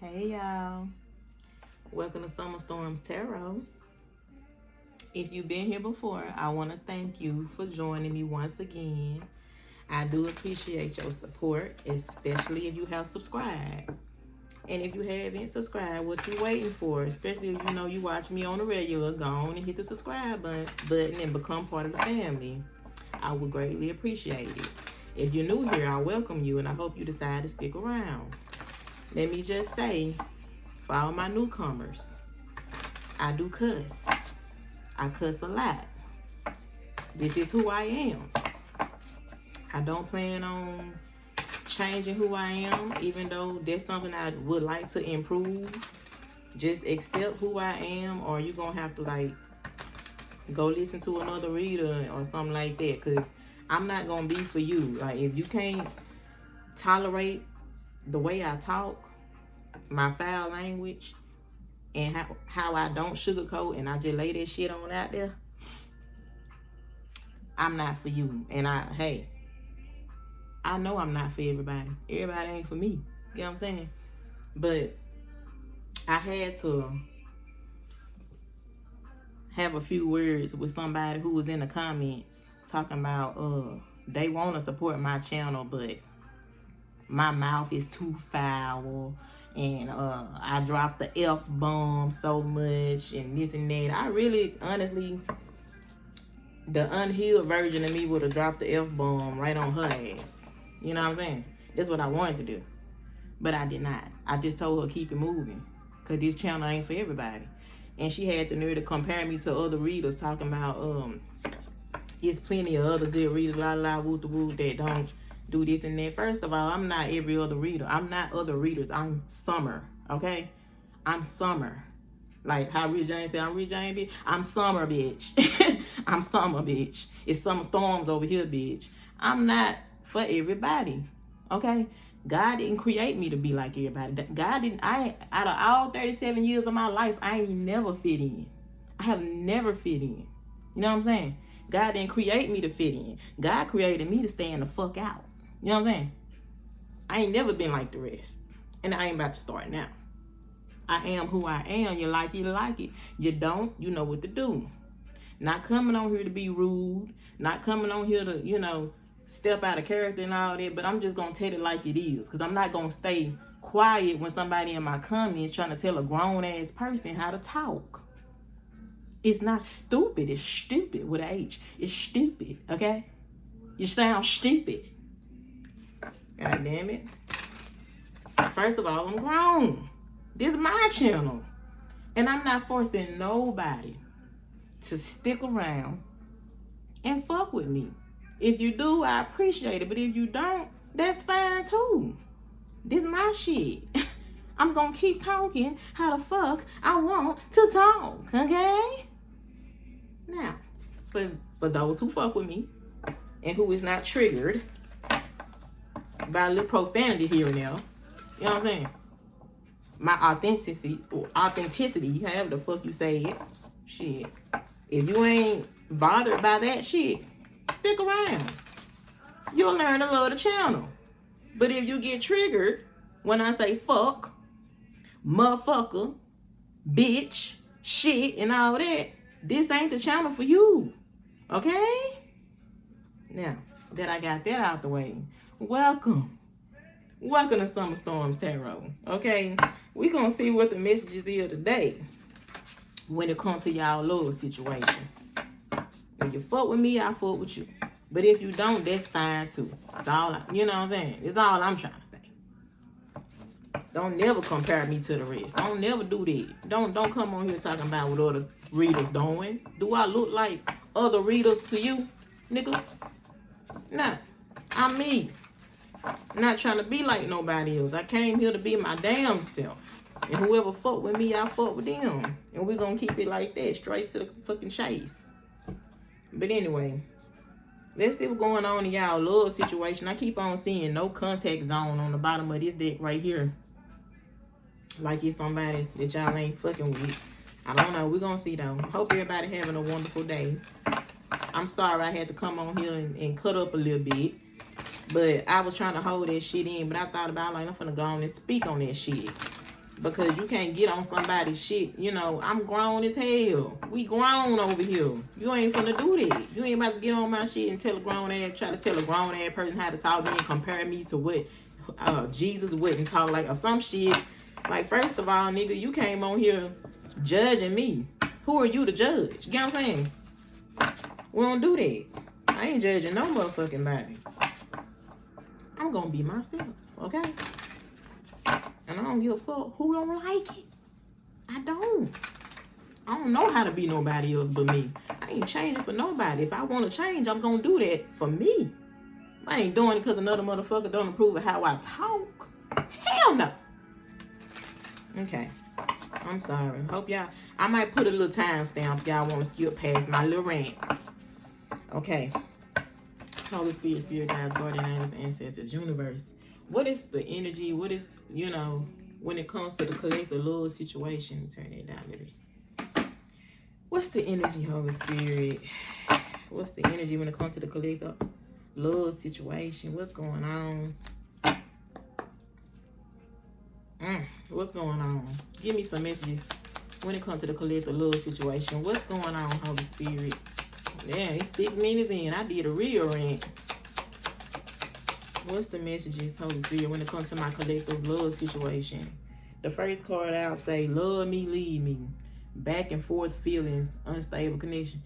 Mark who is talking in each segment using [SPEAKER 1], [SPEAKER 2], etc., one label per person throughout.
[SPEAKER 1] Hey y'all, welcome to Summer Storms Tarot. If you've been here before, I want to thank you for joining me once again. I do appreciate your support, especially if you have subscribed. And if you haven't subscribed, what you waiting for? Especially if you know you watch me on the regular, go on and hit the subscribe button and become part of the family. I would greatly appreciate it. If you're new here, I welcome you and I hope you decide to stick around. Let me just say, for all my newcomers, I do cuss. I cuss a lot. This is who I am. I don't plan on changing who I am, even though that's something I would like to improve. Just accept who I am, or you're going to have to go listen to another reader or something like that, because I'm not going to be for you. Like, if you can't tolerate the way I talk, my foul language, and how I don't sugarcoat and I just lay that shit on out there, I'm not for you. And I know I'm not for everybody. Everybody ain't for me. You know what I'm saying? But I had to have a few words with somebody who was in the comments talking about they want to support my channel, but my mouth is too foul, and I drop the F-bomb so much and this and that. I really, honestly, the unhealed version of me would have dropped the F-bomb right on her ass. You know what I'm saying? That's what I wanted to do. But I did not. I just told her to keep it moving, because this channel ain't for everybody. And she had the nerve to compare me to other readers, talking about there's plenty of other good readers, woo that don't do this and that. First of all, I'm not every other reader. I'm not other readers. I'm Summer, okay? I'm Summer. Like how Rita Jane said, I'm Rita Jane, bitch. I'm Summer, bitch. I'm Summer, bitch. It's Summer Storms over here, bitch. I'm not for everybody, okay? God didn't create me to be like everybody. God didn't. Out of all 37 years of my life, I ain't never fit in. I have never fit in. You know what I'm saying? God didn't create me to fit in. God created me to stand the fuck out. You know what I'm saying? I ain't never been like the rest. And I ain't about to start now. I am who I am. You like it, you like it. You don't, you know what to do. Not coming on here to be rude. Not coming on here to, step out of character and all that. But I'm just going to tell it like it is. Because I'm not going to stay quiet when somebody in my comments trying to tell a grown-ass person how to talk. It's not stupid. It's stupid with an H. It's stupid, okay? You sound stupid. God damn it. First of all, I'm grown. This is my channel. And I'm not forcing nobody to stick around and fuck with me. If you do, I appreciate it. But if you don't, that's fine too. This is my shit. I'm gonna keep talking how the fuck I want to talk, okay? Now, for those who fuck with me and who is not triggered by a little profanity here and there, you know what I'm saying? My authenticity, however the fuck you say it, shit. If you ain't bothered by that shit, stick around. You'll learn to love the channel. But if you get triggered when I say fuck, motherfucker, bitch, shit, and all that, this ain't the channel for you. Okay? Now that I got that out the way, welcome to Summer Storms Tarot. Okay? We're going to see what the messages is today when it comes to y'all love situation. If you fuck with me, I fuck with you. But if you don't, that's fine too. That's all you know what I'm saying? It's all I'm trying to say. Don't never compare me to the rest. Don't never do that. Don't come on here talking about what other readers doing. Do I look like other readers to you, nigga? Nah. I'm me. I'm not trying to be like nobody else. I came here to be my damn self. And whoever fuck with me, I fuck with them. And we're gonna keep it like that, straight to the fucking chase. But anyway, let's see what's going on in y'all love situation. I keep on seeing no contact zone on the bottom of this deck right here. Like it's somebody that y'all ain't fucking with. I don't know. We're gonna see though. Hope everybody having a wonderful day. I'm sorry I had to come on here and cut up a little bit. But I was trying to hold that shit in. But I thought about, like, I'm finna go on and speak on that shit. Because you can't get on somebody's shit. You know, I'm grown as hell. We grown over here. You ain't finna do that. You ain't about to get on my shit and try to tell a grown ass person how to talk and compare me to what Jesus wouldn't talk like or some shit. Like, first of all, nigga, you came on here judging me. Who are you to judge? You get what I'm saying? We don't do that. I ain't judging no motherfucking body. I'm gonna be myself, okay? And I don't give a fuck who don't like it. I don't know how to be nobody else but me. I ain't changing for nobody. If I want to change, I'm gonna do that for me. I ain't doing it because another motherfucker don't approve of how I talk. Hell no. Okay. I'm sorry. Hope y'all, I might put a little timestamp if y'all want to skip past my little rant. Okay. Holy Spirit, Spirit Guides, Guardian Angels, Ancestors, Universe. What is the energy? What is, you know, when it comes to the collective love situation? Turn it down a little bit. What's the energy, Holy Spirit? What's the energy when it comes to the collective love situation? What's going on? What's going on? Give me some messages when it comes to the collective love situation. What's going on, Holy Spirit? Yeah, it's 6 minutes in. I did a real rant. What's the messages, Holy Spirit, when it comes to my collective love situation? The first card out say, love me, leave me. Back and forth feelings, unstable connection,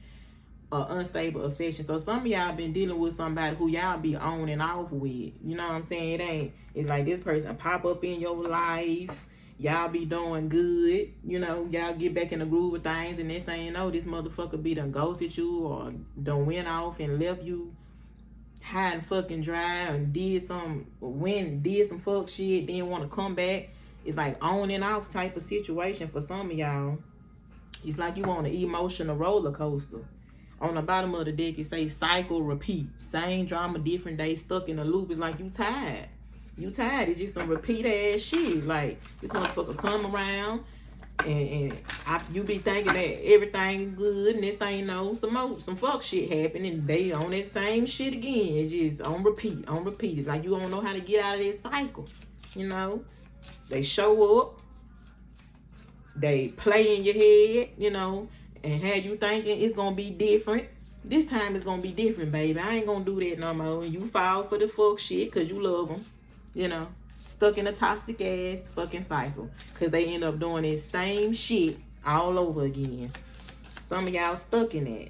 [SPEAKER 1] unstable affection. So some of y'all been dealing with somebody who y'all be on and off with. You know what I'm saying? It's like this person pop up in your life. Y'all be doing good. You know, y'all get back in the groove of things. And next thing you know, this motherfucker be done ghosted you or done went off and left you high and fucking dry and did some fuck shit, then want to come back. It's like on and off type of situation for some of y'all. It's like you on an emotional roller coaster. On the bottom of the deck, it say cycle, repeat. Same drama, different day, stuck in a loop. It's like you tired. You tired. It's just some repeat ass shit. Like, this motherfucker come around and you be thinking that everything good, and this thing you know, some fuck shit happen, and they on that same shit again. It's just on repeat, on repeat. It's like you don't know how to get out of this cycle. You know? They show up. They play in your head, you know, and have you thinking it's going to be different. This time it's going to be different, baby. I ain't going to do that no more. You fall for the fuck shit because you love them, you know. Stuck in a toxic ass fucking cycle because they end up doing this same shit all over again. Some of y'all stuck in that.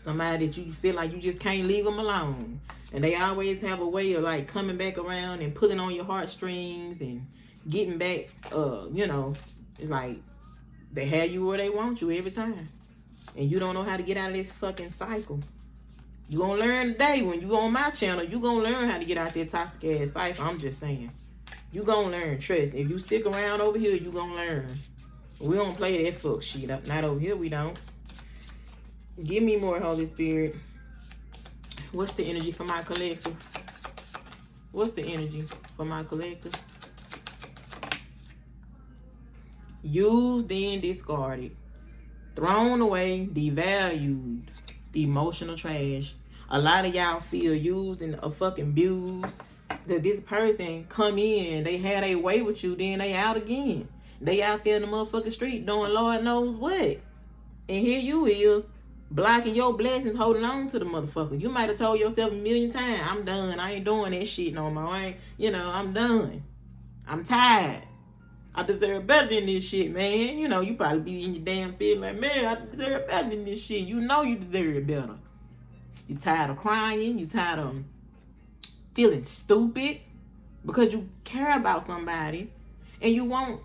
[SPEAKER 1] Somebody that you feel like you just can't leave them alone. And they always have a way of like coming back around and pulling on your heartstrings and getting back, you know. It's like they have you where they want you every time. And you don't know how to get out of this fucking cycle. You gonna learn today when you on my channel. You gonna learn how to get out that toxic ass cycle. I'm just saying. You gonna learn. Trust. If you stick around over here, you gonna learn. We don't play that fuck shit. Not over here, we don't. Give me more, Holy Spirit. What's the energy for my collective? What's the energy for my collective? Used, then discarded. Thrown away, devalued. Emotional trash. A lot of y'all feel used and fucking abused. That this person come in, they had a way with you, then they out again. They out there in the motherfucking street doing Lord knows what. And here you is, blocking your blessings, holding on to the motherfucker. You might have told yourself a million times, I'm done. I ain't doing that shit no more. I'm done. I'm tired. I deserve better than this shit, man. You know, you probably be in your damn feeling like, man, I deserve better than this shit. You know you deserve better. You tired of crying. You tired of feeling stupid because you care about somebody and you won't.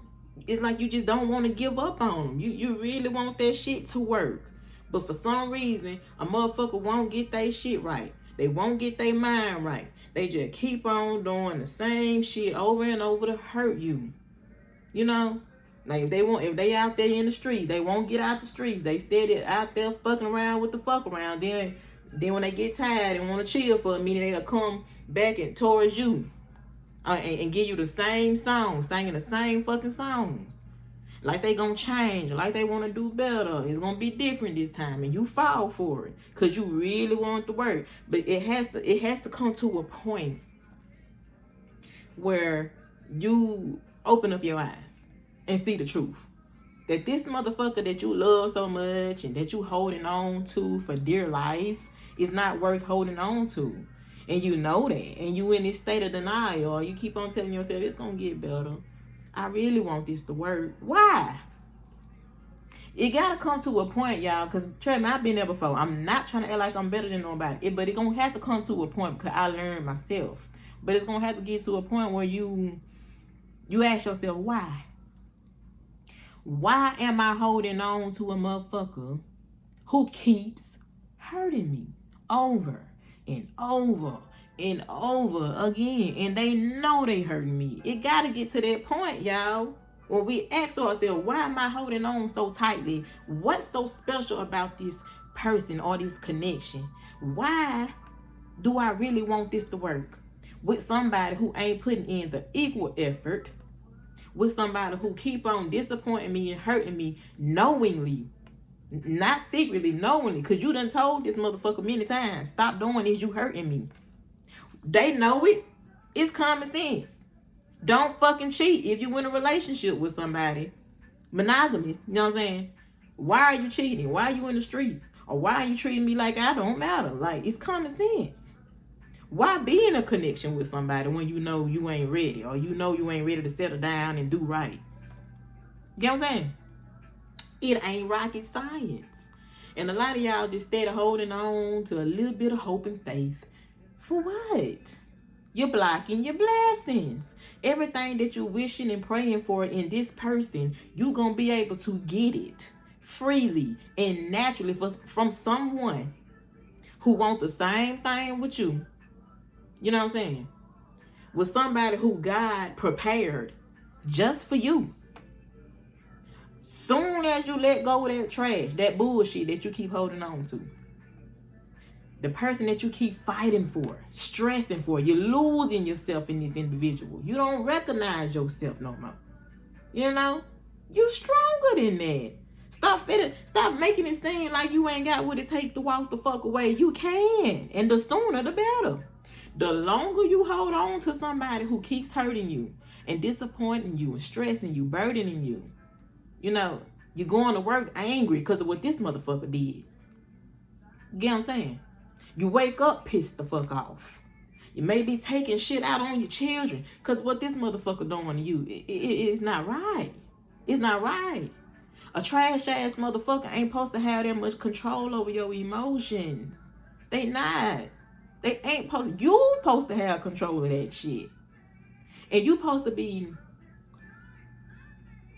[SPEAKER 1] It's like you just don't want to give up on them. You really want that shit to work. But for some reason, a motherfucker won't get their shit right. They won't get their mind right. They just keep on doing the same shit over and over to hurt you. You know, like if they out there in the streets, they won't get out the streets. They steady out there fucking around with the fuck around. Then when they get tired and want to chill for a minute, they'll come back and towards you and give you the same songs, singing the same fucking songs. Like they gonna change, like they want to do better. It's gonna be different this time, and you fall for it because you really want it to work. But it has to come to a point where you open up your eyes. and see the truth. That this motherfucker that you love so much and that you holding on to for dear life is not worth holding on to. And you know that. And you in this state of denial. Or you keep on telling yourself, it's going to get better. I really want this to work. Why? It got to come to a point, y'all. Because, trust me, I've been there before. I'm not trying to act like I'm better than nobody. But it's going to have to come to a point because I learned myself. But it's going to have to get to a point where you ask yourself, why? Why am I holding on to a motherfucker who keeps hurting me over and over and over again? And they know they hurting me. It got to get to that point, y'all, where we ask ourselves, why am I holding on so tightly? What's so special about this person or this connection? Why do I really want this to work with somebody who ain't putting in the equal effort, with somebody who keep on disappointing me and hurting me knowingly, not secretly, knowingly, because you done told this motherfucker many times, stop doing this, you hurting me. They know it. It's common sense. Don't fucking cheat if you in a relationship with somebody. Monogamous, you know what I'm saying? Why are you cheating? Why are you in the streets? Or why are you treating me like I don't matter? Like, it's common sense. Why be in a connection with somebody when you know you ain't ready, or you know you ain't ready to settle down and do right? You know what I'm saying? It ain't rocket science. And a lot of y'all just stay holding on to a little bit of hope and faith. For what? You're blocking your blessings. Everything that you're wishing and praying for in this person, you're going to be able to get it freely and naturally from someone who wants the same thing with you. You know what I'm saying? With somebody who God prepared just for you. Soon as you let go of that trash, that bullshit that you keep holding on to, the person that you keep fighting for, stressing for, you're losing yourself in this individual. You don't recognize yourself no more. You know? You stronger than that. Stop making it seem like you ain't got what it takes to walk the fuck away. You can. And the sooner the better. The longer you hold on to somebody who keeps hurting you and disappointing you and stressing you, burdening you, you know, you're going to work angry because of what this motherfucker did. You get what I'm saying? You wake up pissed the fuck off. You may be taking shit out on your children because what this motherfucker doing to you, it's not right. It's not right. A trash ass motherfucker ain't supposed to have that much control over your emotions. They not. They ain't supposed to. You supposed to have control of that shit. And you supposed to be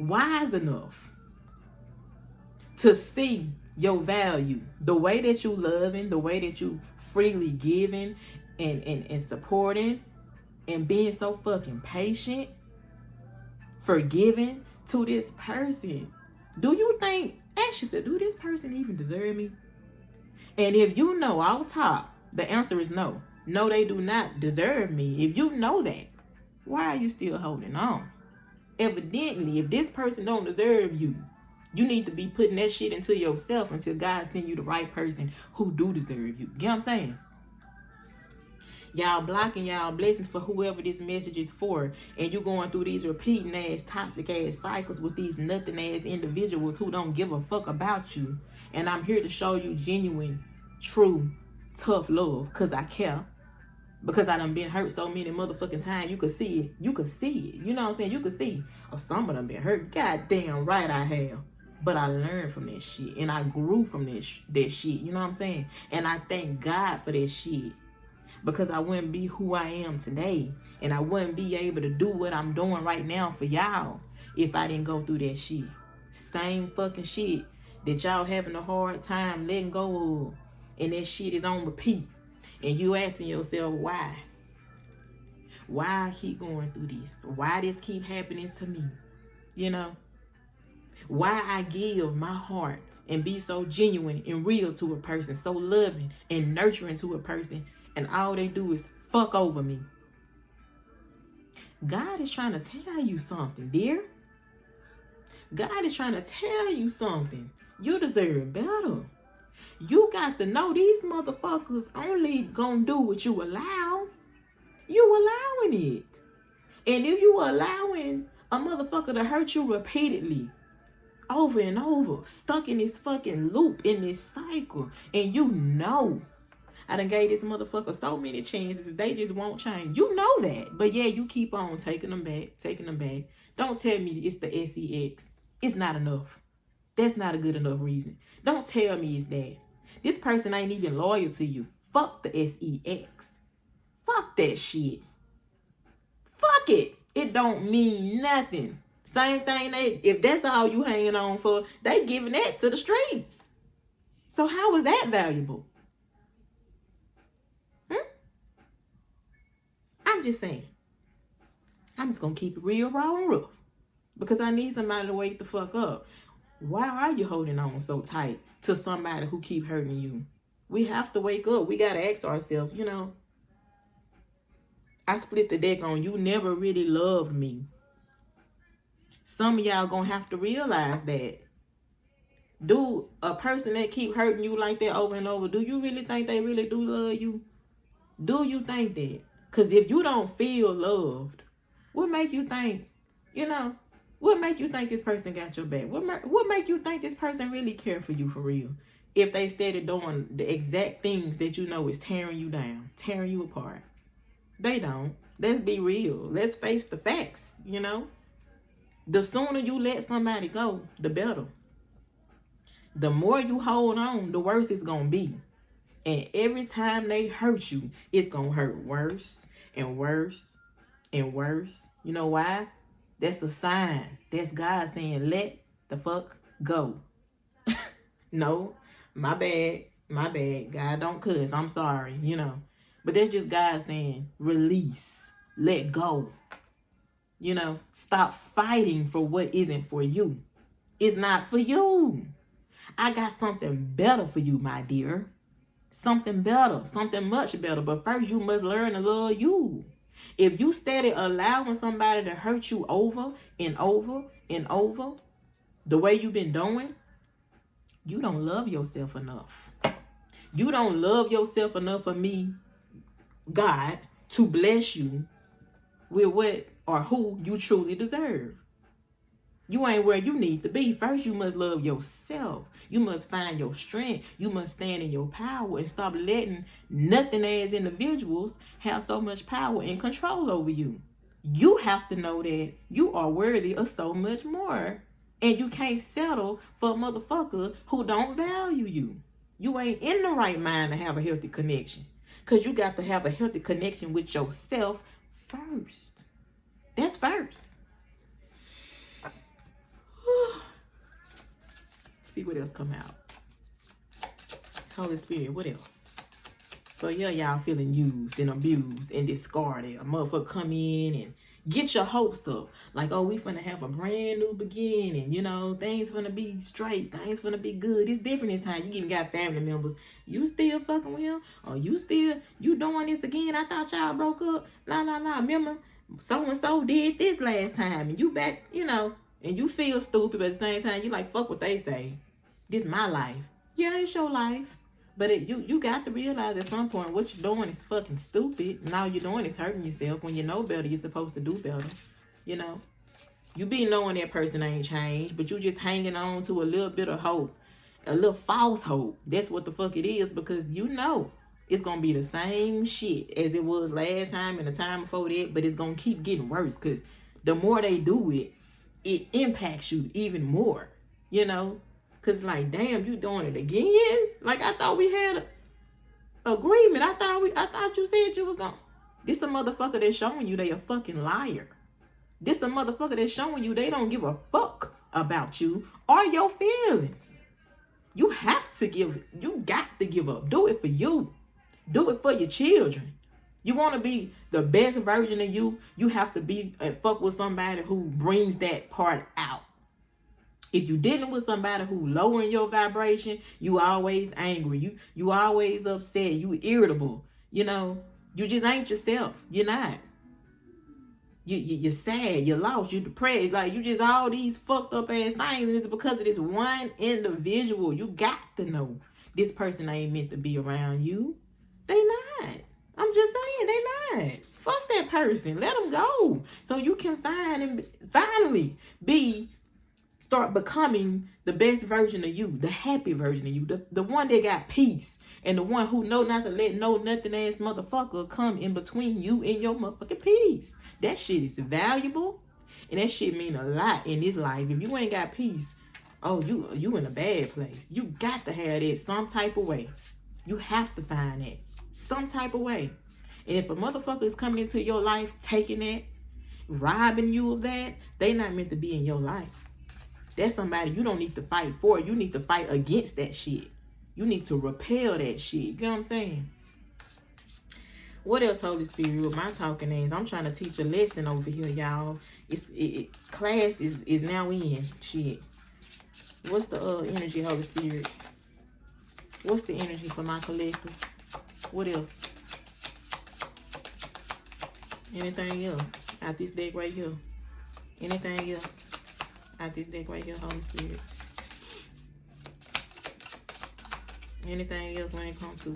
[SPEAKER 1] wise enough to see your value. The way that you loving, the way that you freely giving and supporting and being so fucking patient, forgiving to this person. Do you think, ask yourself, do this person even deserve me? And if you know off top, the answer is no. No, they do not deserve me. If you know that, why are you still holding on? Evidently, if this person don't deserve you, you need to be putting that shit into yourself until God send you the right person who do deserve you. You know what I'm saying? Y'all blocking y'all blessings for whoever this message is for. And you going through these repeating ass, toxic ass cycles with these nothing ass individuals who don't give a fuck about you. And I'm here to show you genuine, true, tough love. Because I care. Because I done been hurt so many motherfucking times. You could see it. You could see it. You know what I'm saying? You could see. Oh, some of them been hurt. Goddamn right I have. But I learned from that shit. And I grew from that shit. You know what I'm saying? And I thank God for that shit. Because I wouldn't be who I am today. And I wouldn't be able to do what I'm doing right now for y'all if I didn't go through that shit. Same fucking shit that y'all having a hard time letting go of. And that shit is on repeat. And you asking yourself, why? Why I keep going through this? Why this keep happening to me? You know? Why I give my heart and be so genuine and real to a person, so loving and nurturing to a person, and all they do is fuck over me. God is trying to tell you something, dear. God is trying to tell you something. You deserve better. You got to know these motherfuckers only gonna do what you allow. You allowing it. And if you allowing A motherfucker to hurt you repeatedly, over and over, stuck in this fucking loop, in this cycle. And you know, I done gave this motherfucker so many chances, they just won't change. You know that. But yeah, you keep on taking them back, taking them back. Don't tell me it's the sex. It's not enough. That's not a good enough reason. Don't tell me it's that. This person ain't even loyal to you. Fuck the sex. Fuck that shit. Fuck it. It don't mean nothing. Same thing, if that's all you hanging on for, they giving that to the streets. So how is that valuable? I'm just saying. I'm just going to keep it real, raw, and rough. Because I need somebody to wake the fuck up. Why are you holding on so tight to somebody who keep hurting you? We have to wake up. We got to ask ourselves, you know, I split the deck on you never really loved me. Some of y'all going to have to realize that. Do a person that keep hurting you like that over and over, do you really think they really do love you? Do you think that? Because if you don't feel loved, what make you think, you know, what make you think this person got your back? What make you think this person really care for you for real? If they steady doing the exact things that you know is tearing you down, tearing you apart. They don't. Let's be real. Let's face the facts, you know. The sooner you let somebody go, the better. The more you hold on, the worse it's going to be. And every time they hurt you, it's going to hurt worse and worse and worse. You know why? That's a sign. That's God saying, let the fuck go. No, my bad. My bad. God don't cuss. I'm sorry, you know. But that's just God saying, release. Let go. You know, stop fighting for what isn't for you. It's not for you. I got something better for you, my dear. Something better, something much better. But first, you must learn to love you. If you steady allowing somebody to hurt you over and over and over, the way you've been doing, you don't love yourself enough. You don't love yourself enough for me, God, to bless you with what or who you truly deserve. You ain't where you need to be. First, you must love yourself. You must find your strength. You must stand in your power and stop letting nothing as individuals have so much power and control over you. You have to know that you are worthy of so much more. And you can't settle for a motherfucker who don't value you. You ain't in the right mind to have a healthy connection. Because you got to have a healthy connection with yourself first. That's first. See what else come out. Holy Spirit, what else? So yeah, y'all feeling used and abused and discarded. A motherfucker come in and get your hopes up. Like, oh, we finna have a brand new beginning. You know, things finna be straight. Things finna be good. It's different this time. You even got family members. You still fucking with him? Or you doing this again? I thought y'all broke up. Nah. Remember, so-and-so did this last time. And you back, you know. And you feel stupid, but at the same time, you like, fuck what they say. This is my life. Yeah, it's your life. But you got to realize at some point what you're doing is fucking stupid. And all you're doing is hurting yourself. When you know better, you're supposed to do better. You know? You be knowing that person ain't changed, but you just hanging on to a little bit of hope. A little false hope. That's what the fuck it is, because you know it's going to be the same shit as it was last time and the time before that, but it's going to keep getting worse, because the more they do it, it impacts you even more, you know? Because, like, damn, you doing it again? Like, I thought we had a agreement. I thought you said you was going to. This a motherfucker that's showing you they a fucking liar. This a motherfucker that's showing you they don't give a fuck about you or your feelings. You got to give up. Do it for you. Do it for your children. You want to be the best version of you, you have to be and fuck with somebody who brings that part out. If you dealing with somebody who lowering your vibration, you always angry. You always upset. You irritable. You know, you just ain't yourself. You're not. You're sad. You're lost. You're depressed. Like, you just all these fucked up ass things. And it's because of this one individual. You got to know this person ain't meant to be around you. They not. I'm just saying, they not. Fuck that person. Let them go. So you can find and finally start becoming the best version of you, the happy version of you, the one that got peace, and the one who know not to let no nothing ass motherfucker come in between you and your motherfucking peace. That shit is valuable, and that shit mean a lot in this life. If you ain't got peace, oh, you in a bad place. You got to have that some type of way. You have to find that some type of way. And if a motherfucker is coming into your life, taking that, robbing you of that, they not meant to be in your life. That's somebody you don't need to fight for. You need to fight against that shit. You need to repel that shit. You know what I'm saying? What else, Holy Spirit, with my talking ass? I'm trying to teach a lesson over here, y'all. Class is now in. Shit. What's the energy, Holy Spirit? What's the energy for my collective? What else? Anything else out this deck right here? Anything else out this deck right here, Holy Spirit? Anything else when it comes to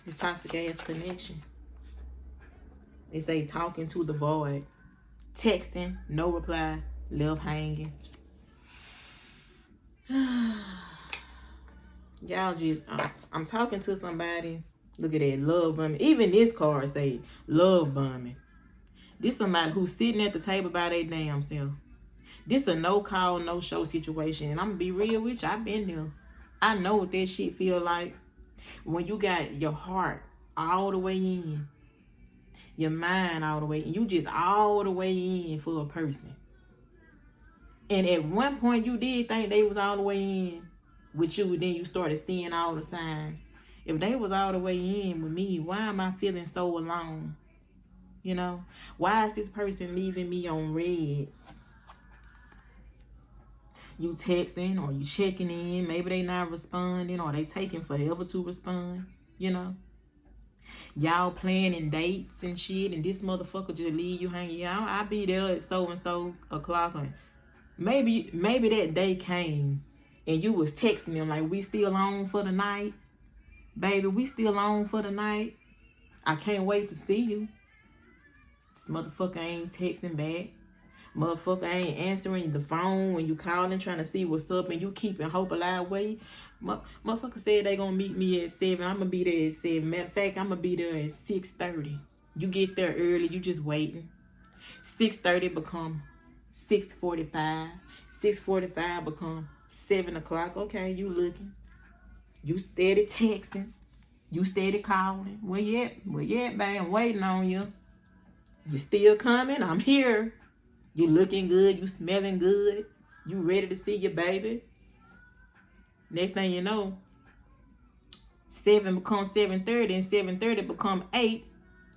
[SPEAKER 1] this toxic ass connection? They say talking to the void, texting, no reply, left hanging. Y'all just, I'm talking to somebody. Look at that, love bombing. Even this card say love bombing. This somebody who's sitting at the table by their damn self. This a no call, no show situation. And I'm gonna be real with you, I've been there. I know what that shit feel like. When you got your heart all the way in, your mind all the way in, you just all the way in for a person. And at one point you did think they was all the way in with you, then you started seeing all the signs. If they was all the way in with me, why am I feeling so alone? You know, why is this person leaving me on red? You texting or you checking in, maybe they not responding or they taking forever to respond, you know. Y'all planning dates and shit, and this motherfucker just leave you hanging out. I'll be there at so and so o'clock, and maybe that day came and you was texting them like, we still on for the night? Baby, we still on for the night. I can't wait to see you. This motherfucker ain't texting back. Motherfucker ain't answering the phone when you calling trying to see what's up, and you keeping hope alive. Wait, motherfucker said they gonna meet me at 7. I'm gonna be there at 7. Matter of fact, I'm gonna be there at 6:30. You get there early, you just waiting. 6:30 become 6:45. 6:45 become 7 o'clock. Okay, you looking. You steady texting. You steady calling. Where you at? Where you at, babe? I'm waiting on you. You still coming? I'm here. You looking good. You smelling good. You ready to see your baby. Next thing you know, 7 becomes 7:30 and 7:30 become 8.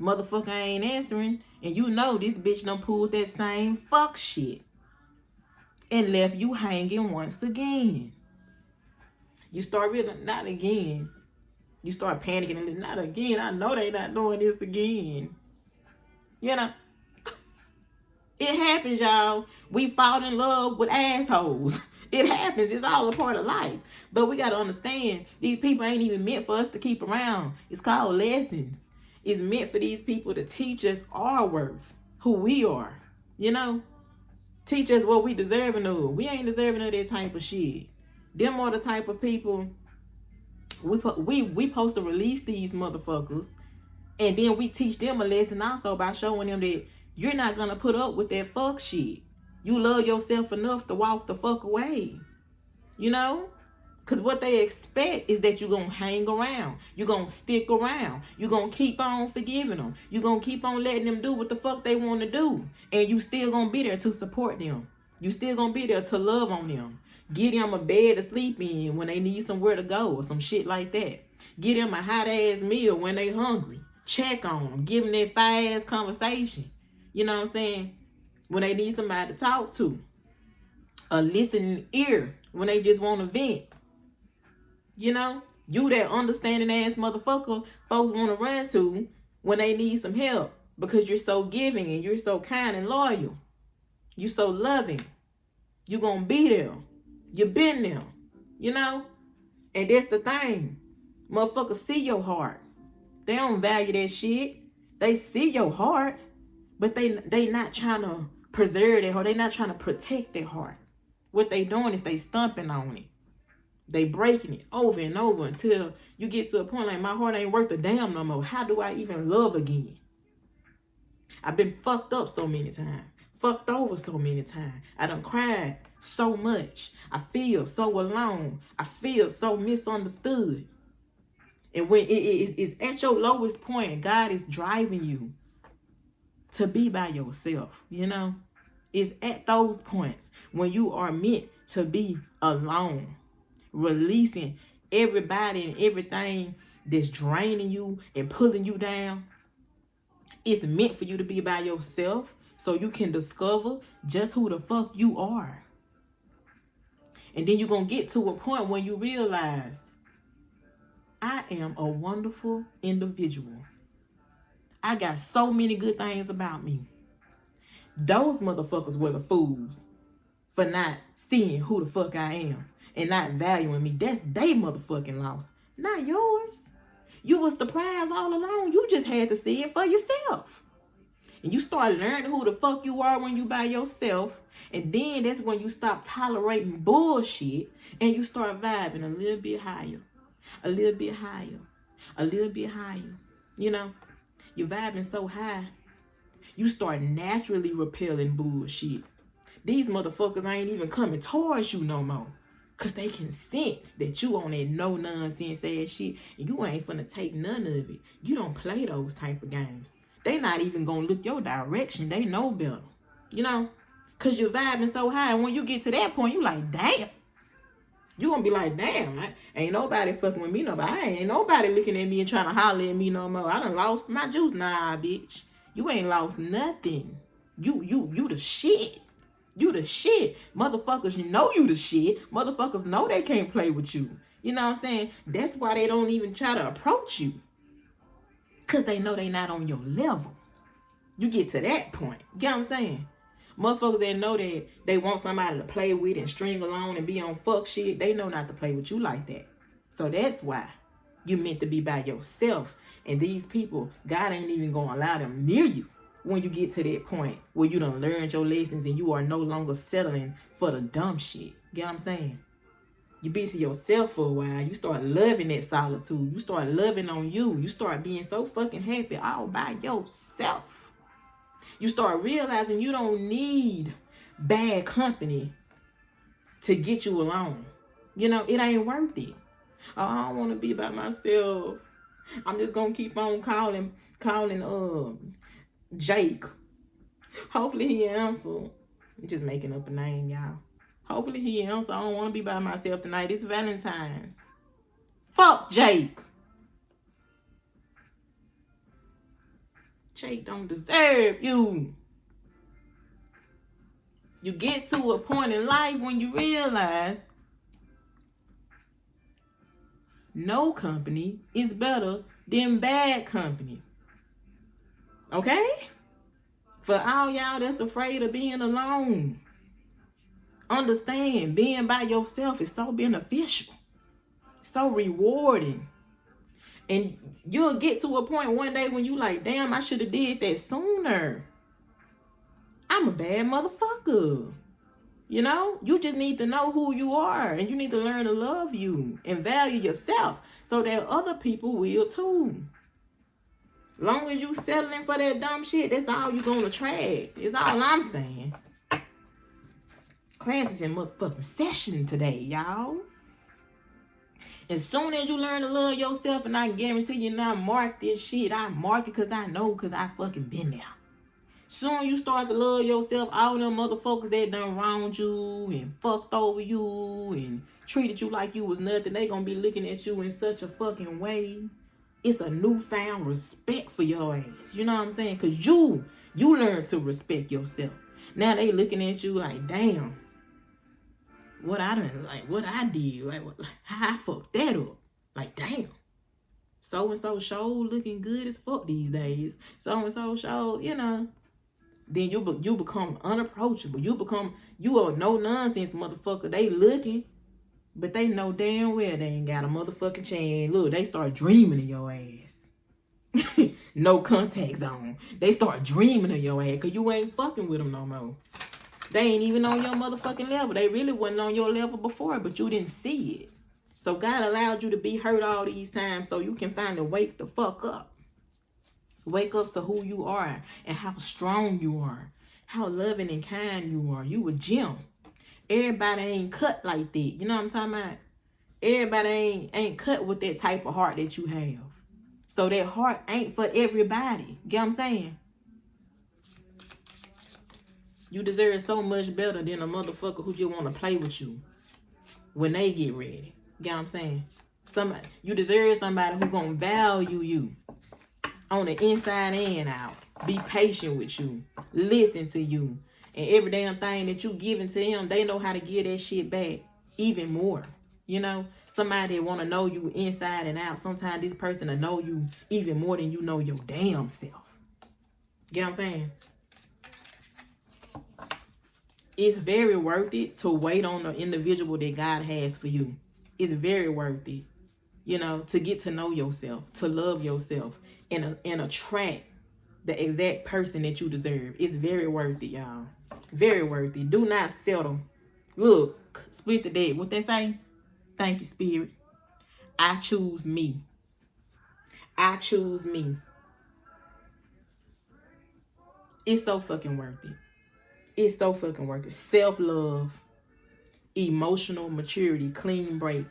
[SPEAKER 1] Motherfucker ain't answering. And you know this bitch done pulled that same fuck shit and left you hanging once again. You start really, not again. You start panicking and not again. I know they not doing this again. You know, it happens, y'all. We fall in love with assholes. It happens. It's all a part of life. But we got to understand, these people ain't even meant for us to keep around. It's called lessons. It's meant for these people to teach us our worth, who we are. You know, teach us what we deserving of. We ain't deserving of that type of shit. Them are the type of people we supposed to release these motherfuckers, and then we teach them a lesson also by showing them that you're not gonna put up with that fuck shit. You love yourself enough to walk the fuck away. You know? Because what they expect is that you're gonna hang around. You're gonna stick around. You're gonna keep on forgiving them. You're gonna keep on letting them do what the fuck they want to do. And you still gonna be there to support them. You still gonna be there to love on them. Get them a bed to sleep in when they need somewhere to go or some shit like that. Get them a hot ass meal when they hungry. Check on them. Give them that fast conversation. You know what I'm saying? When they need somebody to talk to. A listening ear when they just want to vent. You know? You that understanding ass motherfucker folks want to run to when they need some help. Because you're so giving and you're so kind and loyal. You're so loving. You're going to be there. You've been there, you know? And that's the thing. Motherfuckers see your heart. They don't value that shit. They see your heart, but they not trying to preserve their heart. They not trying to protect their heart. What they doing is they stomping on it. They breaking it over and over until you get to a point like, my heart ain't worth a damn no more. How do I even love again? I've been fucked up so many times. Fucked over so many times. I done cried so much. I feel so alone. I feel so misunderstood. And when it's at your lowest point, God is driving you to be by yourself, you know? It's at those points when you are meant to be alone, releasing everybody and everything that's draining you and pulling you down. It's meant for you to be by yourself so you can discover just who the fuck you are. And then you're going to get to a point when you realize, I am a wonderful individual. I got so many good things about me. Those motherfuckers were the fools for not seeing who the fuck I am and not valuing me. That's they motherfucking loss, not yours. You was the prize all along. You just had to see it for yourself. And you start learning who the fuck you are when you by yourself. And then that's when you stop tolerating bullshit and you start vibing a little bit higher. A little bit higher. A little bit higher. You know, you're vibing so high, you start naturally repelling bullshit. These motherfuckers ain't even coming towards you no more. Because they can sense that you on that no nonsense ass shit. And you ain't finna take none of it. You don't play those type of games. They not even gonna look your direction. They know better. You know? Because you're vibing so high. And when you get to that point, you like, damn. You gonna be like, damn, ain't nobody fucking with me no more. Ain't nobody looking at me and trying to holler at me no more. I done lost my juice. Nah, bitch. You ain't lost nothing. You the shit. You the shit. Motherfuckers, you know you the shit. Motherfuckers know they can't play with you. You know what I'm saying? That's why they don't even try to approach you. Because they know they not on your level. You get to that point. You get what I'm saying? Motherfuckers that know that they want somebody to play with and string along and be on fuck shit, they know not to play with you like that. So that's why you meant to be by yourself. And these people, God ain't even going to allow them near you when you get to that point where you done learned your lessons and you are no longer settling for the dumb shit. Get what I'm saying? You be to yourself for a while. You start loving that solitude. You start loving on you. You start being so fucking happy all by yourself. You start realizing you don't need bad company to get you along. You know, it ain't worth it. Oh, I don't want to be by myself. I'm just going to keep on calling Jake. Hopefully he answer. I'm just making up a name, y'all. Hopefully he answer. I don't want to be by myself tonight. It's Valentine's. Fuck Jake. Jake don't deserve you. You get to a point in life when you realize no company is better than bad company. Okay? For all y'all that's afraid of being alone, understand being by yourself is so beneficial, so rewarding. And you'll get to a point one day when you like, damn, I should have did that sooner. I'm a bad motherfucker. You know, you just need to know who you are and you need to learn to love you and value yourself so that other people will too. Long as you settling for that dumb shit, that's all you gonna attract. Is all I'm saying. Class is in motherfucking session today, y'all. As soon as you learn to love yourself, and I guarantee you not mark this shit. I mark it because I know, because I fucking been there. Soon you start to love yourself, all them motherfuckers that done wronged you and fucked over you and treated you like you was nothing, they gonna be looking at you in such a fucking way. It's a newfound respect for your ass. You know what I'm saying? Because you learn to respect yourself. Now they looking at you like, damn, what I done, like, what I did, like, how I fucked that up. Like, damn. So-and-so show looking good as fuck these days. So-and-so show, you know. Then you become unapproachable. You a no-nonsense motherfucker. They looking, but they know damn well they ain't got a motherfucking chance. Look, they start dreaming of your ass. No contact zone. They start dreaming of your ass because you ain't fucking with them no more. They ain't even on your motherfucking level. They really wasn't on your level before, but you didn't see it. So God allowed you to be hurt all these times so you can finally wake the fuck up. Wake up to who you are and how strong you are. How loving and kind you are. You a gem. Everybody ain't cut like that. You know what I'm talking about? Everybody ain't cut with that type of heart that you have. So that heart ain't for everybody. Get what I'm saying? You deserve so much better than a motherfucker who just want to play with you when they get ready. Get what I'm saying? You deserve somebody who gonna value you on the inside and out. Be patient with you. Listen to you. And every damn thing that you giving to them, they know how to give that shit back even more. You know? Somebody that want to know you inside and out. Sometimes this person will know you even more than you know your damn self. Get what I'm saying? It's very worth it to wait on the individual that God has for you. It's very worth it, you know, to get to know yourself, to love yourself, and attract the exact person that you deserve. It's very worth it, y'all. Very worth it. Do not settle. Look, split the debt. What they say? Thank you, Spirit. I choose me. I choose me. It's so fucking worth it. It's so fucking worth it. Self-love, emotional maturity, clean break.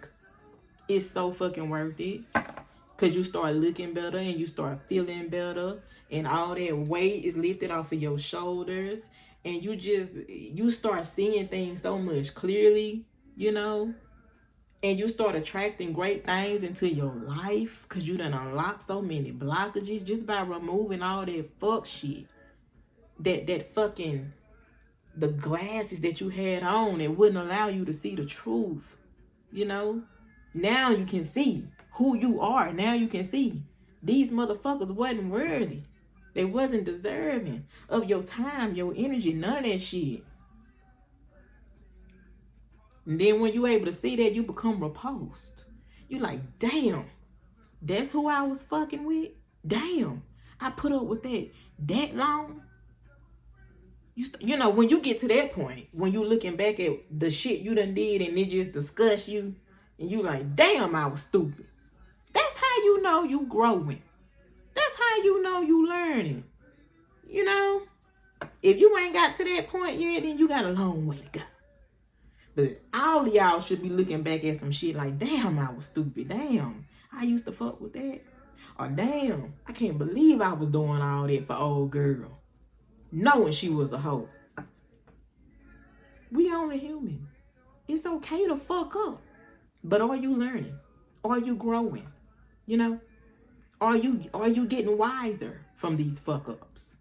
[SPEAKER 1] It's so fucking worth it. Because you start looking better and you start feeling better. And all that weight is lifted off of your shoulders. And you start seeing things so much clearly, you know. And you start attracting great things into your life. Because you done unlocked so many blockages just by removing all that fuck shit. That fucking... the glasses that you had on that wouldn't allow you to see the truth, you know. Now you can see who you are. Now you can see these motherfuckers wasn't worthy. They wasn't deserving of your time, your energy, none of that shit. And then when you able to see that, you become repulsed. You like, damn, that's who I was fucking with. Damn, I put up with that long. You know, when you get to that point, when you looking back at the shit you done did and it just disgusts you, and you like, damn, I was stupid. That's how you know you growing. That's how you know you learning. You know? If you ain't got to that point yet, then you got a long way to go. But all of y'all should be looking back at some shit like, damn, I was stupid. Damn, I used to fuck with that. Or damn, I can't believe I was doing all that for old girl. Knowing she was a hoe. We only human. It's okay to fuck up. But are you learning? Are you growing? You know? Are you getting wiser from these fuck ups?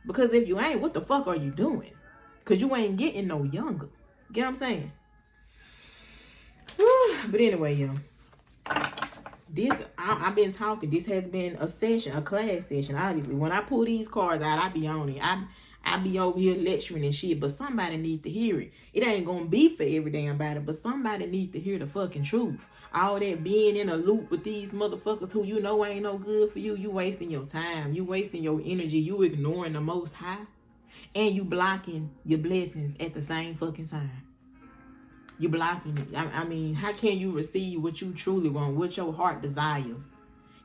[SPEAKER 1] Because if you ain't, what the fuck are you doing? Because you ain't getting no younger. Get what I'm saying? But anyway, y'all. I've been talking. This has been a session, a class session, obviously. When I pull these cards out, I be on it. I be over here lecturing and shit, but somebody need to hear it. It ain't gonna be for every damn body, but somebody need to hear the fucking truth. All that being in a loop with these motherfuckers who you know ain't no good for you, you wasting your time. You wasting your energy. You ignoring the Most High. And you blocking your blessings at the same fucking time. You blocking it. I mean, how can you receive what you truly want, what your heart desires,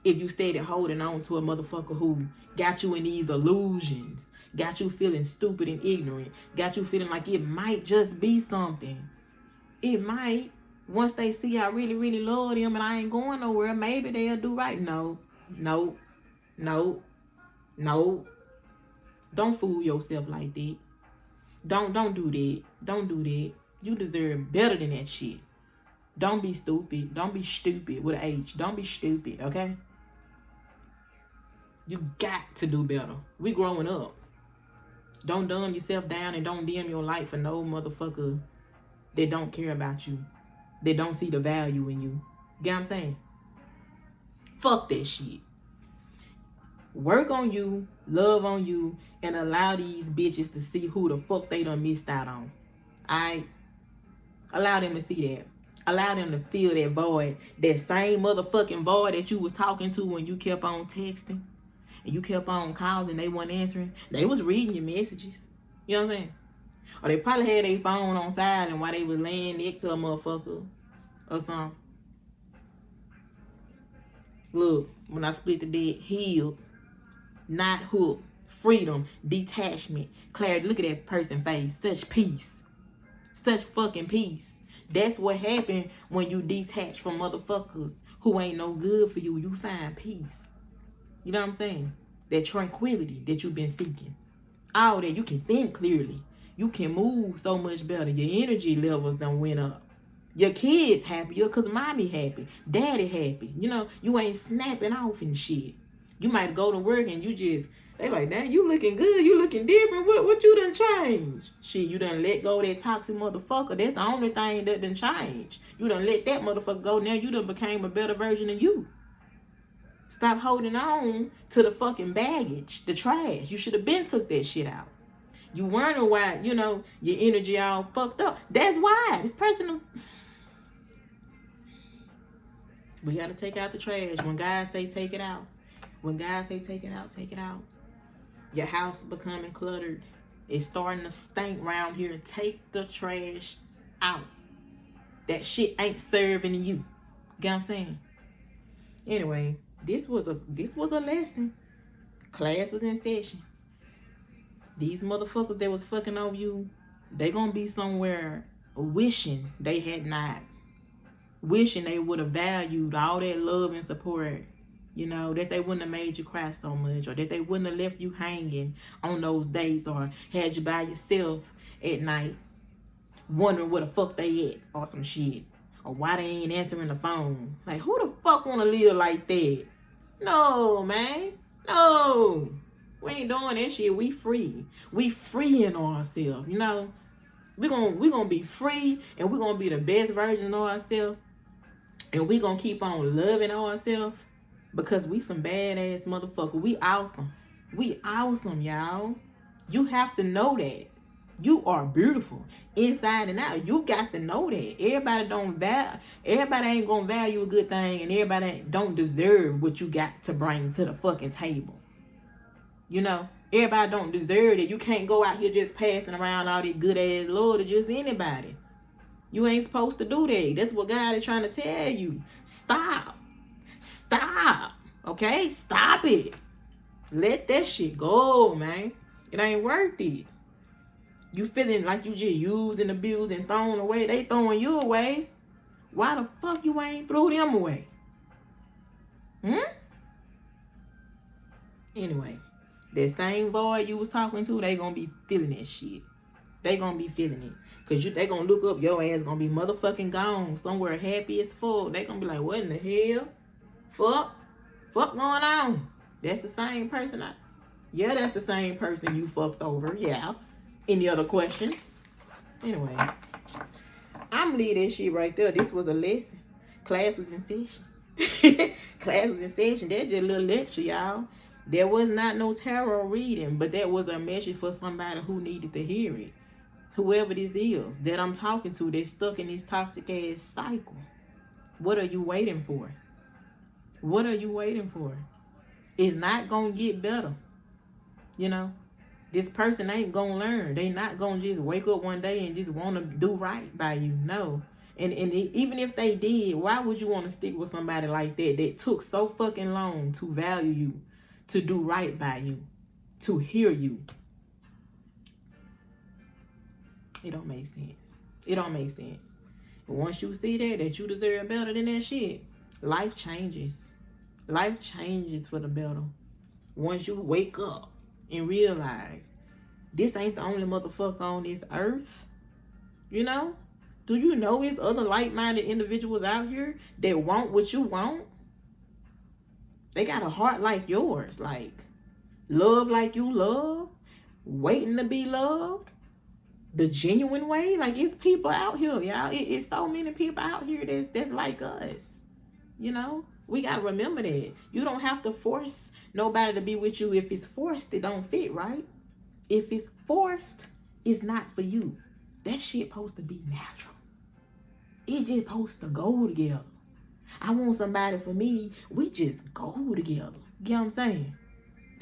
[SPEAKER 1] if you steady holding on to a motherfucker who got you in these illusions, got you feeling stupid and ignorant, got you feeling like it might just be something. It might. Once they see I really, really love them and I ain't going nowhere, maybe they'll do right. No. Don't fool yourself like that. Don't do that. Don't do that. You deserve better than that shit. Don't be stupid. Don't be stupid with an H. Don't be stupid, okay? You got to do better. We growing up. Don't dumb yourself down and don't dim your light for no motherfucker that don't care about you. That don't see the value in you. Get what I'm saying? Fuck that shit. Work on you, love on you, and allow these bitches to see who the fuck they done missed out on. Alright? Allow them to see that. Allow them to feel that void. That same motherfucking void that you was talking to when you kept on texting. and you kept on calling and they weren't answering, they was reading your messages. You know what I'm saying? Or they probably had their phone on silent while they was laying next to a motherfucker or something. Look, when I split the dead, healed, not hooked, freedom, detachment, clarity. Look at that person's face. Such peace. Such fucking peace. That's what happened when you detach from motherfuckers who ain't no good for you. You find peace. You know what I'm saying? That tranquility that you've been seeking. All that, you can think clearly. You can move so much better. Your energy levels done went up. Your kids happier because mommy happy. Daddy happy. You know, you ain't snapping off and shit. You might go to work and you just, they like, damn, you looking good. You looking different. What you done changed? Shit, you done let go of that toxic motherfucker. That's the only thing that done changed. You done let that motherfucker go. Now you done became a better version of you. Stop holding on to the fucking baggage, the trash. You should have been took that shit out. You wonder why, you know, your energy all fucked up. That's why. This person, we got to take out the trash. When God say take it out. When God say take it out, take it out. Your house is becoming cluttered. It's starting to stink around here. Take the trash out. That shit ain't serving you. You know what I'm saying? Anyway, this was a lesson. Class was in session. These motherfuckers that was fucking on you, they gonna be somewhere wishing they had not. Wishing they would have valued all that love and support. You know, that they wouldn't have made you cry so much, or that they wouldn't have left you hanging on those days, or had you by yourself at night wondering where the fuck they at or some shit, or why they ain't answering the phone. Like, who the fuck want to live like that? No, man. No. We ain't doing that shit. We free. We freeing ourselves, you know. We gonna be free, and we're gonna be the best version of ourselves, and we gonna keep on loving ourselves. Because we some badass motherfucker. We awesome. We awesome, y'all. You have to know that. You are beautiful. Inside and out. You got to know that. Everybody ain't gonna value a good thing, and everybody don't deserve what you got to bring to the fucking table. You know? Everybody don't deserve it. You can't go out here just passing around all these good ass love to just anybody. You ain't supposed to do that. That's what God is trying to tell you. Stop. Stop. Okay? Stop it. Let that shit go, man. It ain't worth it. You feeling like you just used and abused and thrown away. They throwing you away. Why the fuck you ain't throw them away? Anyway, that same void you was talking to, they gonna be feeling that shit. They gonna be feeling it. Cause they gonna look up, your ass gonna be motherfucking gone. Somewhere happy as fuck. They gonna be like, what in the hell? Fuck going on? That's the same person. Yeah, that's the same person you fucked over. Yeah. Any other questions? Anyway, I'm leave that shit right there. This was a lesson. Class was in session. Class was in session. That's just a little lecture, y'all. There was not no tarot reading, but that was a message for somebody who needed to hear it. Whoever this is that I'm talking to, that's stuck in this toxic ass cycle. What are you waiting for? What are you waiting for? It's not gonna get better. You know, this person ain't gonna learn. They not gonna just wake up one day and just want to do right by you. No. And even if they did, why would you want to stick with somebody like that took so fucking long to value you, to do right by you, to hear you? It don't make sense. It don't make sense. But once you see that you deserve better than that shit, life changes. Life changes for the better. Once you wake up and realize this ain't the only motherfucker on this earth, you know? Do you know there's other like-minded individuals out here that want what you want? They got a heart like yours, like love like you love, waiting to be loved, the genuine way. Like, it's people out here, y'all. It's so many people out here that's like us, you know? We got to remember that. You don't have to force nobody to be with you. If it's forced, it don't fit, right? If it's forced, it's not for you. That shit supposed to be natural. It just supposed to go together. I want somebody for me. We just go together. You know what I'm saying?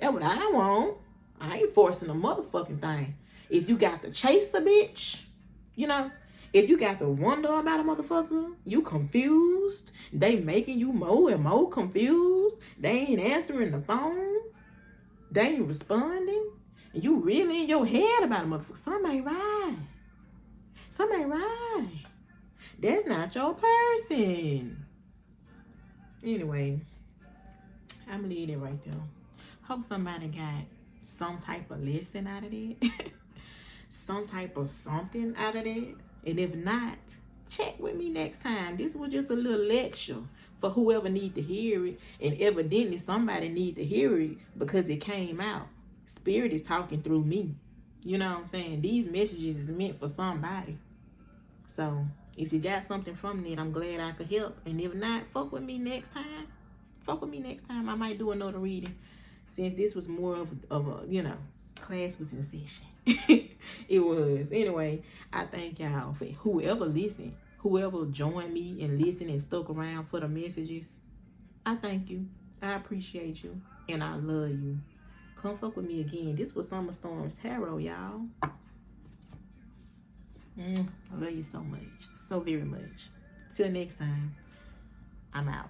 [SPEAKER 1] That's what I want. I ain't forcing a motherfucking thing. If you got to chase a bitch, you know, if you got to wonder about a motherfucker, you confused, they making you more and more confused, they ain't answering the phone, they ain't responding, and you really in your head about a motherfucker, something ain't right. Something ain't right. That's not your person. Anyway, I'm gonna leave it right there. Hope somebody got some type of lesson out of it. Some type of something out of that. And if not, check with me next time. This was just a little lecture for whoever need to hear it. And evidently somebody need to hear it because it came out. Spirit is talking through me. You know what I'm saying? These messages is meant for somebody. So if you got something from it, I'm glad I could help. And if not, fuck with me next time. Fuck with me next time. I might do another reading. Since this was more of a, you know, class was in session. It was. Anyway, I thank y'all for whoever listened, whoever joined me and listened and stuck around for the messages. I thank you. I appreciate you. And I love you. Come fuck with me again. This was Summer Storm's Tarot, y'all. I love you so much. So very much. Till next time, I'm out.